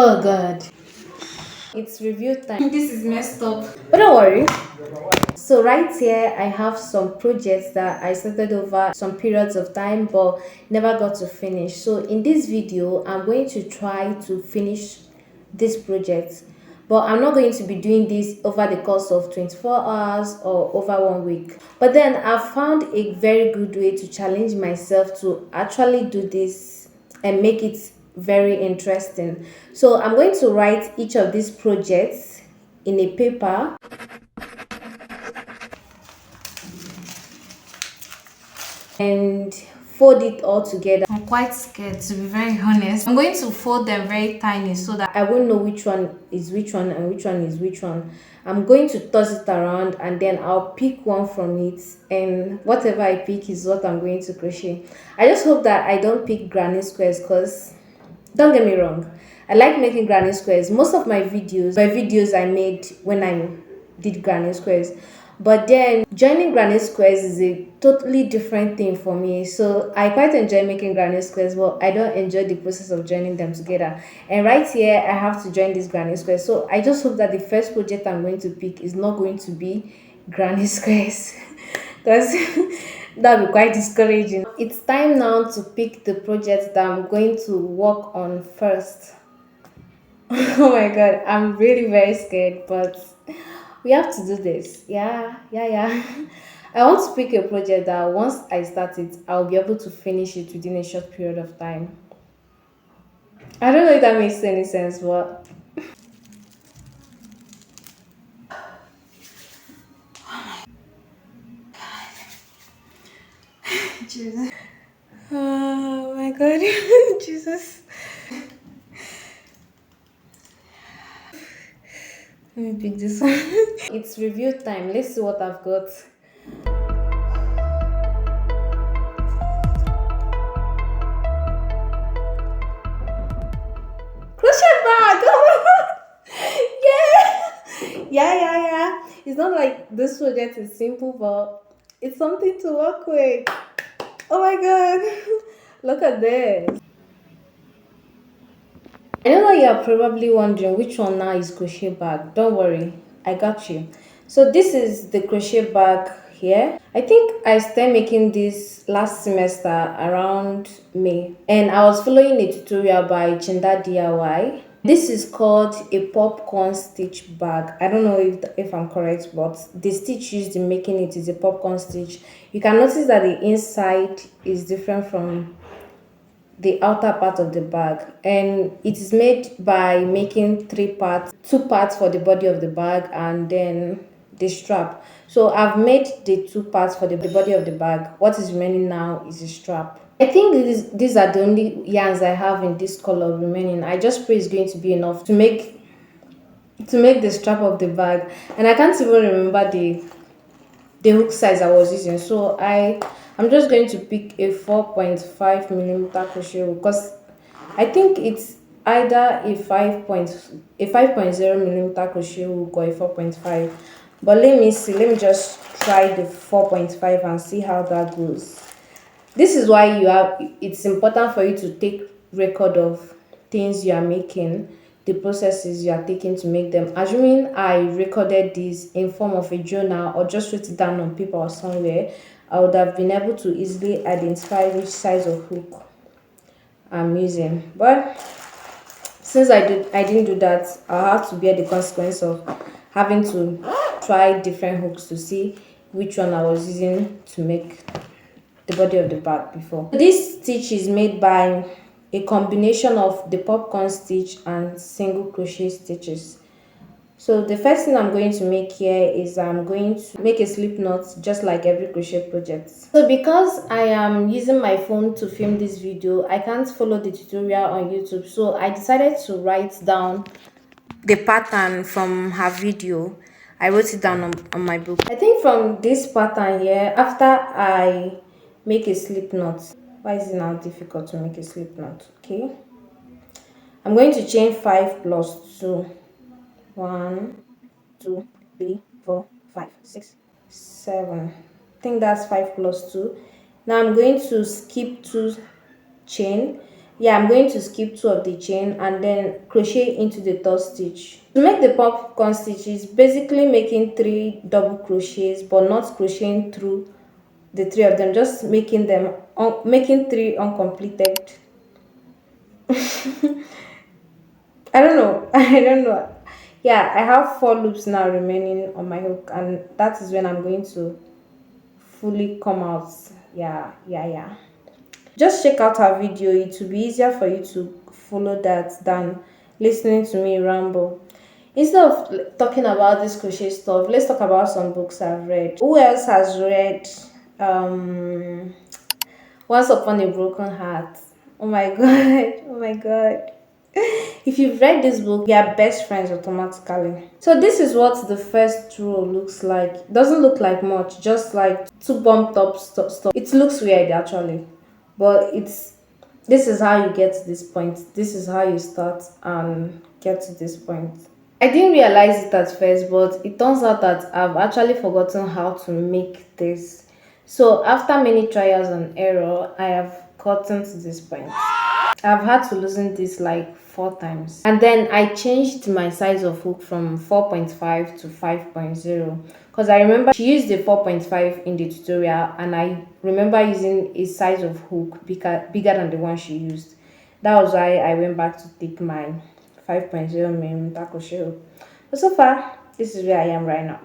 Oh god. It's review time. This is messed up. But don't worry. So right here I have some projects that I started over some periods of time but never got to finish. So in this video I'm going to try to finish this project. But I'm not going to be doing this over the course of 24 hours or over 1 week. But then I've found a very good way to challenge myself to actually do this and make it very interesting. So I'm going to write each of these projects in a paper and fold it all together. I'm quite scared, to be very honest. I'm going to fold them very tiny so that I won't know which one is which one and which one is which one. I'm going to toss it around and then I'll pick one from it, and whatever I pick is what I'm going to crochet. I just hope that I don't pick granny squares, because don't get me wrong, I like making granny squares. Most of my videos were videos I made when I did granny squares, but then joining granny squares is a totally different thing for me. So I quite enjoy making granny squares, but I don't enjoy the process of joining them together. And right here I have to join this granny squares, so I just hope that the first project I'm going to pick is not going to be granny squares because that would be quite discouraging. It's time now to pick the project that I'm going to work on first. Oh my god, I'm really very scared, but we have to do this. Yeah. I want to pick a project that once I start it, I'll be able to finish it within a short period of time. I don't know if that makes any sense, but Jesus. Oh my god, Jesus. Let me pick this one. It's review time. Let's see what I've got. Crochet bag! Yeah! Yeah. It's not like this project is simple, but it's something to work with. Oh my god! Look at this. I know that you're probably wondering which one now is crochet bag. Don't worry, I got you. So this is the crochet bag here. I think I started making this last semester around May, and I was following a tutorial by Chinda DIY. This is called a popcorn stitch bag. I don't know if I'm correct, but the stitch used in making it is a popcorn stitch. You can notice that the inside is different from the outer part of the bag, and it is made by making three parts, two parts for the body of the bag and then the strap. So I've made the two parts for the body of the bag. What is remaining now is the strap. I think these are the only yarns I have in this color remaining. I just pray it's going to be enough to make the strap of the bag, and I can't even remember the hook size I was using. So I'm just going to pick a 4.5 millimeter crochet hook, because I think it's either a 5.0 millimeter crochet hook or a 4.5. But let me see. Let me just try the 4.5 and see how that goes. This is why it's important for you to take record of things you are making, the processes you are taking to make them. Assuming I recorded this in form of a journal or just wrote it down on paper or somewhere, I would have been able to easily identify which size of hook I'm using. But since I didn't do that, I'll have to bear the consequence of having to try different hooks to see which one I was using to make the body of the bag before. This stitch is made by a combination of the popcorn stitch and single crochet stitches. So the first thing I'm going to make here is I'm going to make a slip knot, just like every crochet project. So because I am using my phone to film this video, I can't follow the tutorial on YouTube. So I decided to write down the pattern from her video. I wrote it down on my book. I think from this pattern here, after I make a slip knot, why is it now difficult to make a slip knot? Okay, I'm going to chain 5 plus 2. 1, 2, 3, 4, 5, 6, 7. I think that's 5 plus 2. Now I'm going to skip 2 chain. Yeah, I'm going to skip two of the chain and then crochet into the third stitch. To make the popcorn stitches, basically making three double crochets but not crocheting through the three of them, just making them making three uncompleted. I don't know. I don't know. Yeah, I have four loops now remaining on my hook, and that is when I'm going to fully come out. Yeah, yeah, yeah. Just check out our video. It will be easier for you to follow that than listening to me ramble. Instead of talking about this crochet stuff, let's talk about some books I've read. Who else has read um Once Upon a Broken Heart? Oh my god. Oh my god. If you've read this book, we are best friends automatically. So this is what the first row looks like. It doesn't look like much, just like two bumped up stuff. It looks weird actually, but it's this is how you get to this point. This is how you start and get to this point. I didn't realize it at first, but it turns out that I've actually forgotten how to make this. So after many trials and error, I have gotten to this point. I've had to loosen this like four times. And then I changed my size of hook from 4.5 to 5.0 because I remember she used the 4.5 in the tutorial and I remember using a size of hook bigger than the one she used. That was why I went back to take my 5.0 millimeter crochet hook. But so far, this is where I am right now.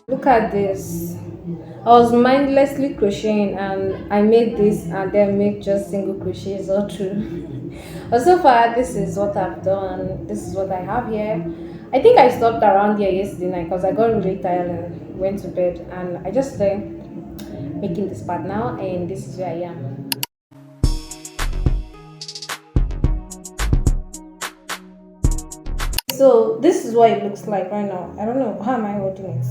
Look at this. I was mindlessly crocheting and I made this and then make just single crochets all through. But so far, this is what I've done. This is what I have here. I think I stopped around here yesterday night because I got really tired and went to bed. And I just started making this part now, and this is where I am. So this is what it looks like right now. I don't know how am I holding it.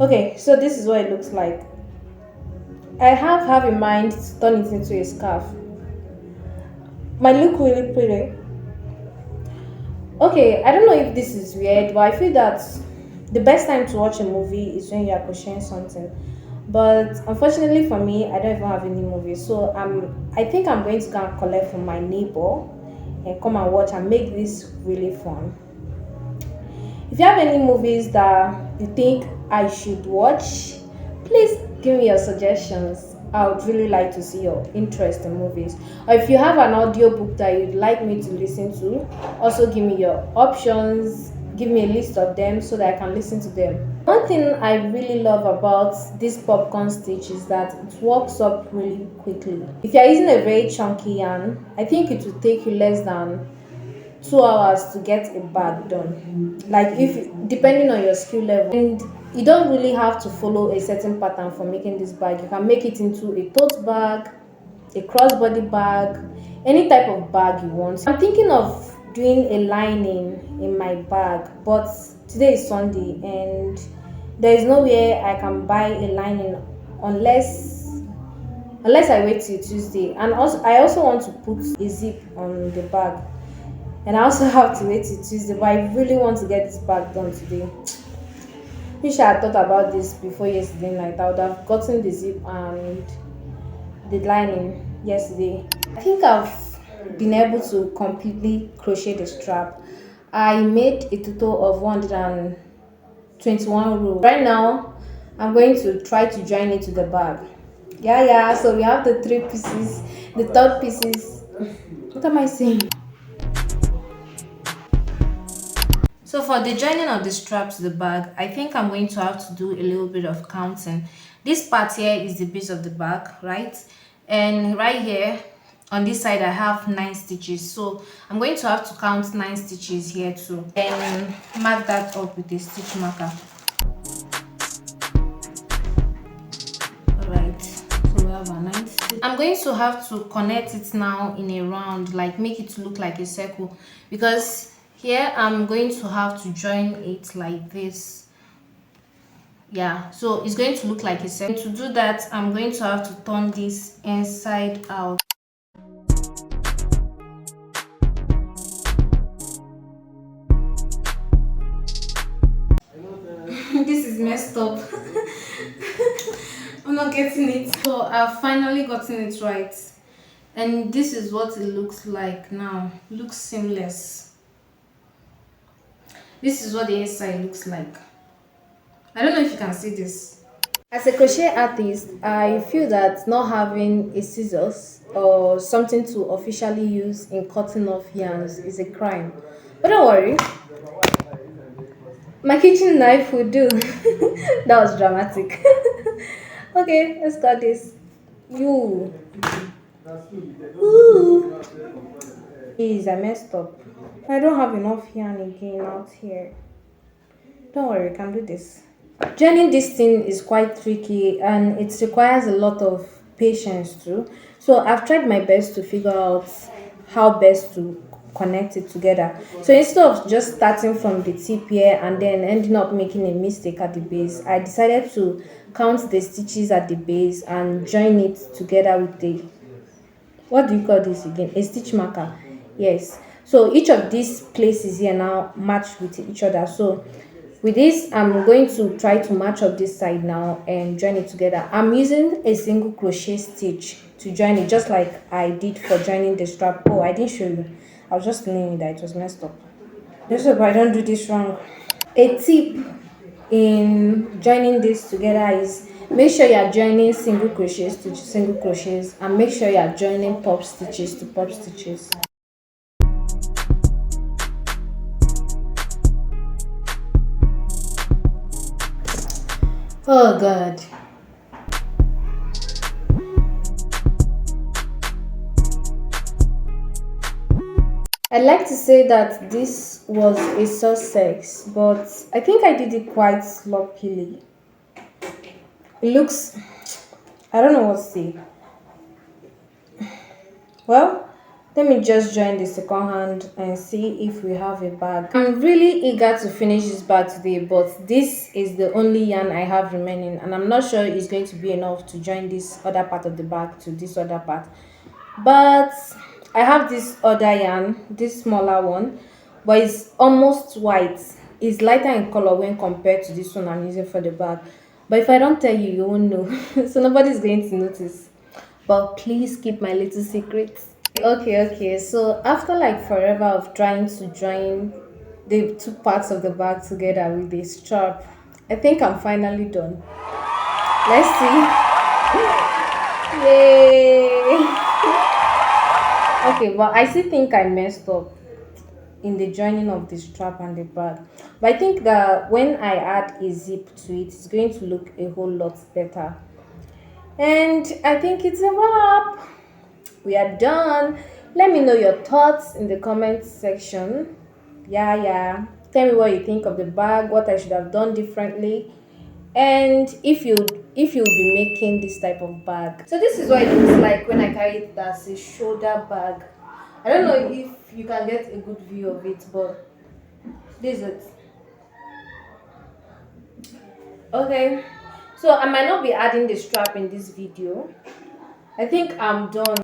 Okay, so this is what it looks like. I have in mind to turn it into a scarf. Might look really pretty. Okay, I don't know if this is weird, but I feel that the best time to watch a movie is when you are crocheting something. But unfortunately for me, I don't even have any movies. So I think I'm going to go and collect from my neighbor and come and watch and make this really fun. If you have any movies that you think I should watch, please give me your suggestions. I would really like to see your interest in movies. Or if you have an audiobook that you'd like me to listen to, also give me your options. Give me a list of them so that I can listen to them. One thing I really love about this popcorn stitch is that it works up really quickly. If you're using a very chunky yarn, I think it will take you less than 2 hours to get a bag done, like if depending on your skill level, and you don't really have to follow a certain pattern for making this bag. You can make it into a tote bag, a crossbody bag, any type of bag you want. I'm thinking of doing a lining in my bag, but today is Sunday and there is nowhere I can buy a lining unless I wait till Tuesday. And also I also want to put a zip on the bag, and I also have to wait till Tuesday, but I really want to get this bag done today. Wish I had thought about this before yesterday night. I would have gotten the zip and the lining yesterday. I think I've been able to completely crochet the strap. I made a total of 121 rows. Right now, I'm going to try to join it to the bag. Yeah, so we have the three pieces, the third pieces. What am I saying? So for the joining of the strap to the bag, I think I'm going to have to do a little bit of counting. This part here is the base of the bag, right? And right here on this side I have 9 stitches. So I'm going to have to count 9 stitches here too and mark that up with a stitch marker. Alright, so we have our 9 stitches. I'm going to have to connect it now in a round, like make it look like a circle, because here I'm going to have to join it like this. Yeah, so it's going to look like a set. To do that, I'm going to have to turn this inside out. This is messed up. I'm not getting it. So I've finally gotten it right. And this is what it looks like now. Looks seamless. This is what the inside looks like. I don't know if you can see this. As a crochet artist, I feel that not having a scissors or something to officially use in cutting off yarns is a crime. But don't worry, my kitchen knife will do. That was dramatic. Okay, let's start this. You. Ooh. Jeez, I messed up. I don't have enough yarn again out here. Don't worry, we can do this. Joining this thing is quite tricky and it requires a lot of patience too. So I've tried my best to figure out how best to connect it together. So instead of just starting from the tip here and then ending up making a mistake at the base, I decided to count the stitches at the base and join it together with the, what do you call this again, a stitch marker. Yes, so each of these places here now match with each other. So with this, I'm going to try to match up this side now and join it together. I'm using a single crochet stitch to join it, just like I did for joining the strap. Oh, I didn't show you. I was just knowing that it was messed up. Just hope I don't do this wrong. A tip in joining this together is make sure you are joining single crochets to single crochets and make sure you are joining pop stitches to pop stitches. Oh god. I'd like to say that this was a success, but I think I did it quite sloppily. It looks, I don't know what to say. Well, let me just join the second hand and see if we have a bag. I'm really eager to finish this bag today, but this is the only yarn I have remaining, and I'm not sure it's going to be enough to join this other part of the bag to this other part. But I have this other yarn, this smaller one, but it's almost white. It's lighter in color when compared to this one I'm using for the bag. But if I don't tell you, you won't know. So nobody's going to notice. But please keep my little secret. Okay. So after like forever of trying to join the two parts of the bag together with this strap, I think I'm finally done. Let's see. Yay! Okay, but I still think I messed up in the joining of the strap and the bag. But I think that when I add a zip to it, it's going to look a whole lot better. And I think it's a wrap. We are done. Let me know your thoughts in the comment section. Yeah. Tell me what you think of the bag, what I should have done differently, and if you'll be making this type of bag. So this is what it looks like when I carry it as a shoulder bag. I don't know if you can get a good view of it, but this is it. Okay, so I might not be adding the strap in this video. I think I'm done.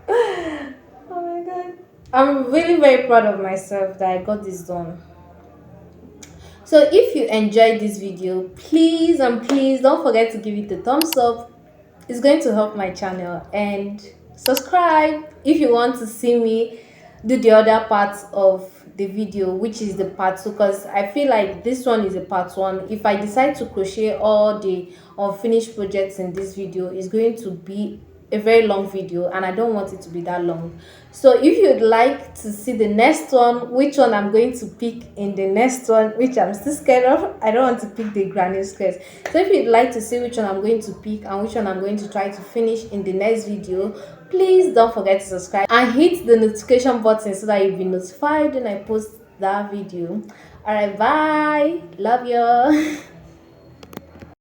Oh my god, I'm really very proud of myself that I got this done. So if you enjoyed this video, please and please don't forget to give it a thumbs up. It's going to help my channel, and subscribe if you want to see me do the other parts of the video, which is the part 2, because I feel like this one is a part 1. If I decide to crochet all the unfinished projects in this video, it's going to be a very long video and I don't want it to be that long. So if you'd like to see the next one, which one I'm going to pick in the next one, which I'm still scared of, I don't want to pick the granny squares. So if you'd like to see which one I'm going to pick and which one I'm going to try to finish in the next video, please don't forget to subscribe and hit the notification button so that you'll be notified when I post that video. All right, bye, love you.